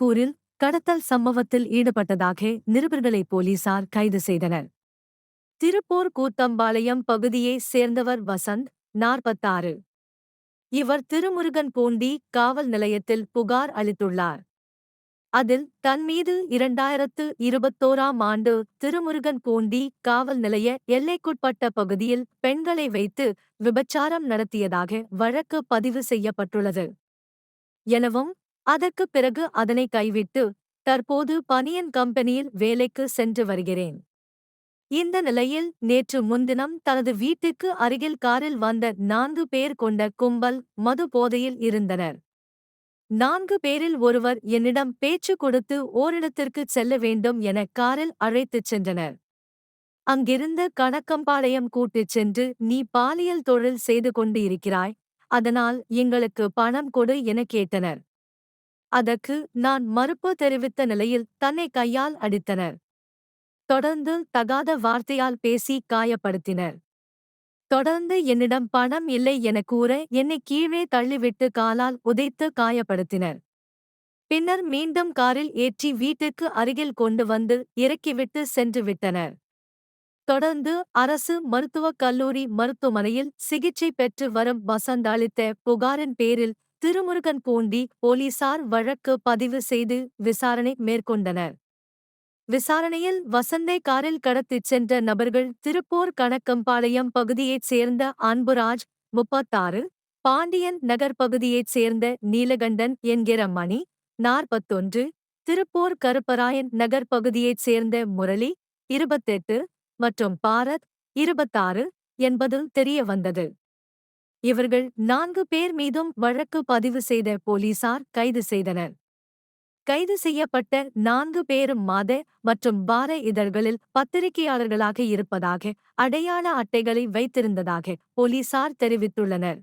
திருப்பூரில் கடத்தல் சம்பவத்தில் ஈடுபட்டதாக நிருபர்களை போலீசார் கைது செய்தனர். திருப்பூர் கூத்தம்பாளையம் பகுதியைச் சேர்ந்தவர் வசந்த், 46. இவர் திருமுருகன்பூண்டி காவல் நிலையத்தில் புகார் அளித்துள்ளார். அதில் தன் மீது 2021ஆம் ஆண்டு திருமுருகன்பூண்டி காவல் நிலைய எல்லைக்குட்பட்ட பகுதியில் பெண்களை வைத்து விபச்சாரம் நடத்தியதாக வழக்கு பதிவு செய்யப்பட்டுள்ளது. எனவும் அதற்குப் பிறகு அதனை கைவிட்டு தற்போது பனியன் கம்பெனியில் வேலைக்கு சென்று வருகிறேன். இந்த நிலையில் நேற்று முன்தினம் தனது வீட்டுக்கு அருகில் காரில் வந்த 4 பேர் கொண்ட கும்பல் மது போதையில் இருந்தனர். 4 பேரில் ஒருவர் என்னிடம் பேச்சு கொடுத்து ஓரிடத்திற்குச் செல்ல வேண்டும் என காரில் அழைத்துச் சென்றனர். அங்கிருந்த கணக்கம்பாளையம் கூட்டிச் சென்று நீ பாலியல் தொழில் செய்து கொண்டு இருக்கிறாய், அதனால் எங்களுக்கு பணம் கொடு என கேட்டனர். அதற்கு நான் மறுப்பு தெரிவித்த நிலையில் தன்னை கையால் அடித்தனர். தொடர்ந்து தகாத வார்த்தையால் பேசி காயப்படுத்தினர். தொடர்ந்து என்னிடம் பணம் இல்லை என கூற என்னை கீழே தள்ளிவிட்டு காலால் உதைத்து காயப்படுத்தினர். பின்னர் மீண்டும் காரில் ஏற்றி வீட்டுக்கு அருகில் கொண்டு வந்து இறக்கிவிட்டு சென்று விட்டனர். தொடர்ந்து அரசு மருத்துவக் கல்லூரி மருத்துவமனையில் சிகிச்சை பெற்று வரும் வசந்த் அளித்த புகாரின் பேரில் திருமுருகன்பூண்டி போலீசார் வழக்கு பதிவு செய்து விசாரணை மேற்கொண்டனர். விசாரணையில் வசந்தை காரில் கடத்திச் சென்ற நபர்கள் திருப்பூர் கணக்கம்பாளையம் பகுதியைச் சேர்ந்த அன்புராஜ், 36, பாண்டியன் நகர் பகுதியைச் சேர்ந்த நீலகண்டன் என்கிற மணி, 41, திருப்பூர் கருப்பராயன் நகர் பகுதியைச் சேர்ந்த முரளி, 28 மற்றும் பாரத், 26 என்பது தெரியவந்தது. இவர்கள் 4 பேர் மீதும் வழக்கு பதிவு செய்த போலீசார் கைது செய்தனர். கைது செய்யப்பட்ட 4 பேரும் மாத மற்றும் வார இதழ்களில் பத்திரிகையாளர்களாக இருப்பதாக அடையாள அட்டைகளை வைத்திருந்ததாக போலீசார் தெரிவித்துள்ளனர்.